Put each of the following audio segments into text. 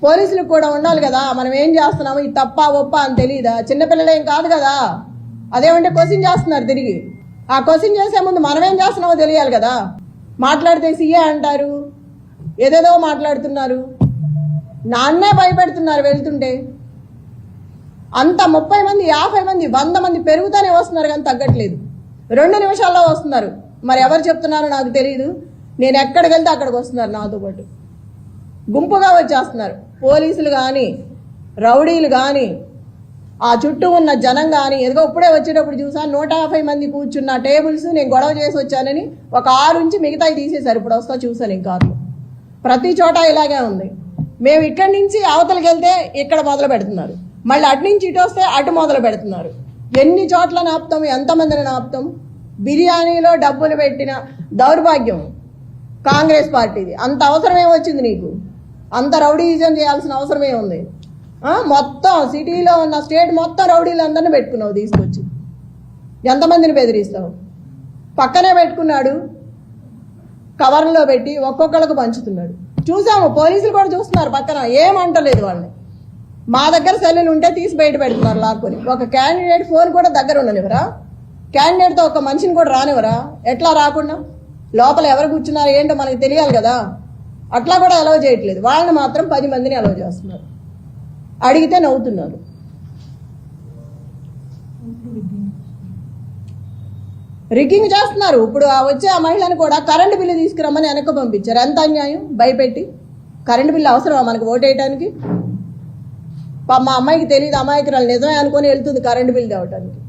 పోలీసులకు కూడా ఉండాలి కదా, మనం ఏం చేస్తున్నాము ఇది తప్ప ఒప్ప అని తెలియదా? చిన్నపిల్లలేం కాదు కదా. అదేమంటే క్వశ్చన్ చేస్తున్నారు తిరిగి. ఆ క్వశ్చన్ చేసే ముందు మనం ఏం చేస్తున్నామో తెలియాలి కదా. మాట్లాడితే సీఏ అంటారు, ఏదేదో మాట్లాడుతున్నారు, నాన్నే భయపెడుతున్నారు వెళ్తుంటే. అంత 30 మంది 50 మంది 100 మంది పెరుగుతూనే వస్తున్నారు కానీ తగ్గట్లేదు. 2 నిమిషాల్లో వస్తున్నారు. మరి ఎవరు చెప్తున్నారో నాకు తెలియదు. నేను ఎక్కడికి వెళ్తే అక్కడికి వస్తున్నారు నాతో పాటు, గుంపుగా వచ్చేస్తున్నారు. పోలీసులు కానీ రౌడీలు కానీ ఆ చుట్టూ ఉన్న జనం కానీ. ఏదో ఇప్పుడే వచ్చేటప్పుడు చూసాను 150 మంది కూర్చున్న టేబుల్స్ నేను గొడవ చేసి వచ్చానని ఒక 6 నుంచి మిగతాయి తీసేశారు. ఇప్పుడు వస్తా చూసాను ఇంకా ప్రతి చోట ఇలాగే ఉంది. మేము ఇక్కడి నుంచి అవతలకి వెళ్తే ఇక్కడ మొదలు పెడుతున్నారు, మళ్ళీ అటు నుంచి ఇటు వస్తే అటు మొదలు పెడుతున్నారు. ఎన్ని చోట్ల నాపుతాం, ఎంతమందిని నాపుతాం? బిర్యానీలో డబ్బులు పెట్టిన దౌర్భాగ్యం కాంగ్రెస్ పార్టీది. అంత అవసరమే వచ్చింది నీకు? అంత రౌడీజం చేయాల్సిన అవసరమే ఉంది? మొత్తం సిటీలో ఉన్న స్టేట్ మొత్తం రౌడీలందరినీ పెట్టుకున్నావు తీసుకొచ్చి. ఎంతమందిని బెదిరిస్తావు? పక్కనే పెట్టుకున్నాడు, కవర్లో పెట్టి ఒక్కొక్కళ్ళకు పంచుతున్నాడు. చూసాము, పోలీసులు కూడా చూస్తున్నారు పక్కన, ఏమంటలేదు వాళ్ళని. మా దగ్గర సెల్లులు ఉంటే తీసి బయట పెడుతున్నారు లాక్కొని. ఒక క్యాండిడేట్ ఫోన్ కూడా దగ్గర ఉండనివరా? క్యాండిడేట్తో ఒక మనిషిని కూడా రానివరా? ఎట్లా రాకుండా? లోపల ఎవరు కూర్చున్నారు ఏంటో మనకు తెలియాలి కదా. అట్లా కూడా అలౌ చేయట్లేదు. వాళ్ళని మాత్రం 10 మందిని అలౌ చేస్తున్నారు. అడిగితే నవ్వుతున్నారు. రిగ్గింగ్ చేస్తున్నారు. ఇప్పుడు వచ్చే ఆ మహిళను కూడా కరెంటు బిల్లు తీసుకురమ్మని వెనక్కి పంపించారు. ఎంత అన్యాయం! భయపెట్టి కరెంటు బిల్లు అవసరమా మనకు ఓటేయడానికి? మా అమ్మాయికి తెలియదు, అమాయకురాలు నిజమే అనుకొని వెళ్తుంది కరెంటు బిల్లు తేవటానికి.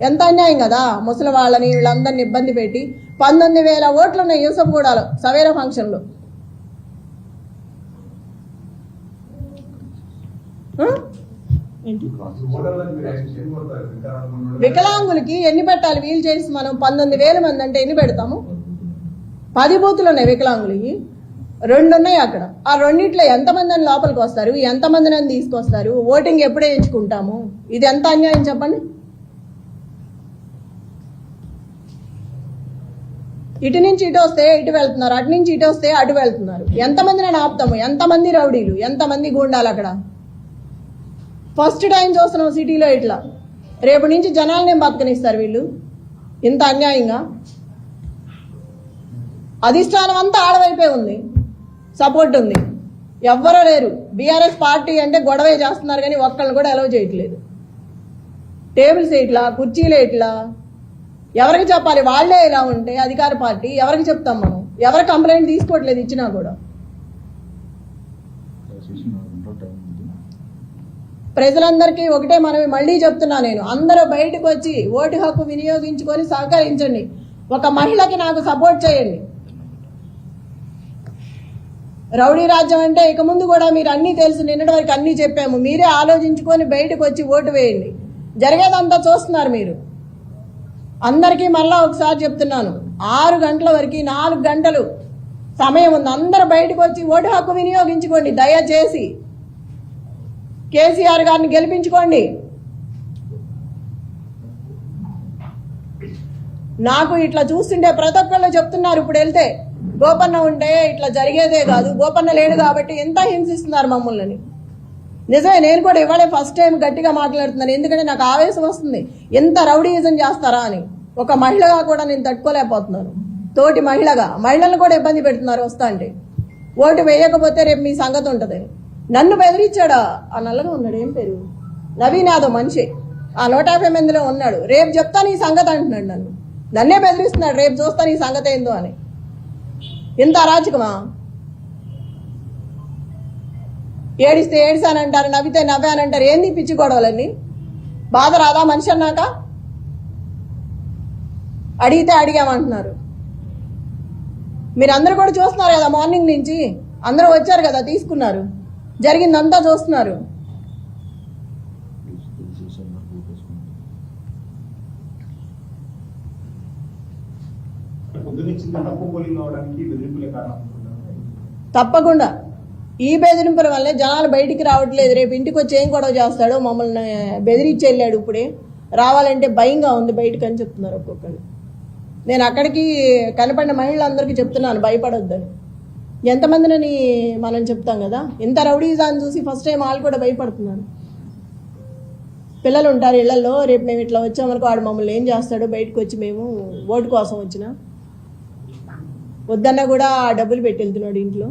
ఎంత అన్యాయం కదా. ముసలి వాళ్ళని వీళ్ళందరినీ ఇబ్బంది పెట్టి 19,000 ఓట్లు ఉన్నాయి యూసఫ్గూడలో సవేరా ఫంక్షన్లో. వికలాంగులకి ఎన్ని పెట్టాలి? వీల్ చేసి మనం 19,000 మంది అంటే ఎన్ని పెడతాము? 10 బూతులు ఉన్నాయి వికలాంగులకి, 2 ఉన్నాయి అక్కడ. ఆ రెండిట్లో ఎంతమంది అని లోపలికి వస్తారు, ఎంతమందిని అని తీసుకొస్తారు? ఓటింగ్ ఎప్పుడే ఎంచుకుంటాము? ఇది ఎంత అన్యాయం చెప్పండి. ఇటు నుంచి ఇటు వస్తే ఇటు వెళ్తున్నారు, అటు నుంచి ఇటు వస్తే అటు వెళ్తున్నారు. ఎంతమందిని ఆపుతాము? ఎంతమంది రౌడీలు, ఎంతమంది గూండాలు అక్కడ? ఫస్ట్ టైం చూస్తున్నాం సిటీలో ఇట్లా. రేపు నుంచి జనాలనే బతకనిస్తారు వీళ్ళు ఇంత అన్యాయంగా. అధిష్టానం అంతా ఆడవైపే ఉంది, సపోర్ట్ ఉంది, ఎవ్వరూ లేరు. బీఆర్ఎస్ పార్టీ అంటే గొడవే చేస్తున్నారు కానీ ఒక్కళ్ళు కూడా అలౌ చేయట్లేదు. టేబుల్స్ ఇట్లా, కుర్చీలు ఇట్లా. ఎవరికి చెప్పాలి? వాళ్లే ఇలా ఉంటే అధికార పార్టీ ఎవరికి చెప్తాం మనం? ఎవరు కంప్లైంట్ తీసుకోవట్లేదు ఇచ్చినా కూడా. ప్రజలందరికీ ఒకటే మనం మళ్ళీ చెప్తున్నా నేను, అందరూ బయటకు వచ్చి ఓటు హక్కు వినియోగించుకొని సహకరించండి. ఒక మహిళకి నాకు సపోర్ట్ చేయండి. రౌడీ రాజ్యం అంటే ఇక ముందు కూడా మీరు అన్నీ తెలుసు, నిన్నటి వరకు అన్నీ చెప్పాము. మీరే ఆలోచించుకొని బయటకు వచ్చి ఓటు వేయండి. జరిగేదంతా చూస్తున్నారు మీరు. అందరికీ మళ్ళా ఒకసారి చెప్తున్నాను, 6 గంటల వరకు 4 గంటలు సమయం ఉంది. అందరూ బయటకు వచ్చి ఓటు హక్కు వినియోగించుకోండి. దయచేసి కేసీఆర్ గారిని గెలిపించుకోండి. నాకు ఇట్లా చూస్తుంటే ప్రతి ఒక్కళ్ళు చెప్తున్నారు, ఇప్పుడు వెళ్తే గోపన్న ఉంటే ఇట్లా జరిగేదే కాదు, గోపన్న లేడు కాబట్టి ఎంత హింసిస్తున్నారు మమ్మల్ని. నిజమే, నేను కూడా ఇవాళే ఫస్ట్ టైం గట్టిగా మాట్లాడుతున్నాను. ఎందుకంటే నాకు ఆవేశం వస్తుంది, ఎంత రౌడీయిజం చేస్తారా అని. ఒక మహిళగా కూడా నేను తట్టుకోలేకపోతున్నాను. తోటి మహిళలను కూడా ఇబ్బంది పెడుతున్నారు వస్తా అంటే. ఓటు వేయకపోతే రేపు మీ సంగతి ఉంటుంది. నన్ను బెదిరించాడా? ఆ నల్లగా ఉన్నాడు, ఏం పేరు, నవీన్ యాదవ్ మనిషి, ఆ 150 మందిలో ఉన్నాడు. రేపు చెప్తా నీ సంగతి అంటున్నాడు. నన్నే బెదిరిస్తున్నాడు, రేపు చూస్తా నీ సంగతి ఏందో అని. ఇంత అరాచకమా? ఏడిస్తే ఏడిసానంటారు, నవ్వితే నవ్వానంటారు. ఏంది పిచ్చి గొడవలన్నీ? బాధ రాదా మనిషి అన్నాక? అడిగితే అడిగామంటున్నారు. మీరు అందరూ కూడా చూస్తున్నారు కదా, మార్నింగ్ నుంచి అందరూ వచ్చారు కదా, తీసుకున్నారు, జరిగిందంతా చూస్తున్నారు. తప్పకుండా ఈ బెదిరింపుల వల్లే జనాలు బయటికి రావట్లేదు. రేపు ఇంటికి వచ్చి ఏం గొడవ చేస్తాడో, మమ్మల్ని బెదిరించి వెళ్ళాడు, ఇప్పుడే రావాలంటే భయంగా ఉంది బయటకు అని చెప్తున్నారు ఒక్కొక్కరు. నేను అక్కడికి కనపడిన మహిళలందరికీ చెప్తున్నాను భయపడొద్దని. ఎంతమందిని మనం చెప్తాం కదా, ఇంత రౌడీజాన్ని చూసి ఫస్ట్ టైం వాళ్ళు కూడా భయపడుతున్నారు. పిల్లలు ఉంటారు ఇళ్లలో, రేపు మేము ఇట్లా వచ్చామనుకో వాడు మమ్మల్ని ఏం చేస్తాడో, బయటకు వచ్చి మేము ఓటు కోసం వచ్చినా వద్దన్నా కూడా ఆ డబ్బులు పెట్టి వెళ్తున్నాడు ఇంట్లో.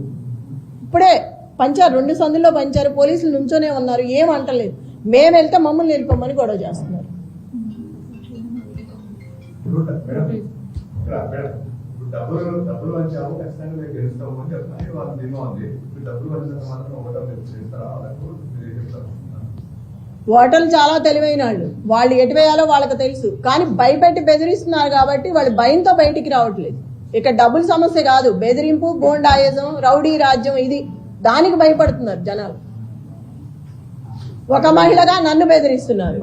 ఇప్పుడే పంచారు, 2 సందుల్లో పంచారు, పోలీసులు నుంచోనే ఉన్నారు, ఏం అంటలేదు. మేము వెళ్తే మమ్మల్ని వెళ్ళిపోమని గొడవ చేస్తున్నారు. డబ్బులు వచ్చాము ఖచ్చితంగా మేము గెలుస్తాము అని చెప్పాలి. వాళ్ళు ధీమా ఉంది. డబ్బులు వచ్చినంత మాత్రం ఓటర్ చేస్తారా? ఓటర్లు చాలా తెలివైన వాళ్ళు ఎటు వేయాలో వాళ్ళకి తెలుసు, కానీ భయపెట్టి బెదిరిస్తున్నారు కాబట్టి వాళ్ళు భయంతో బయటికి రావట్లేదు. ఇక డబ్బుల సమస్య కాదు, బెదిరింపు, గోండాయిజం, రౌడీ రాజ్యం, ఇది దానికి భయపడుతున్నారు జనాలు. ఒక మహిళగా నన్ను బెదిరిస్తున్నారు.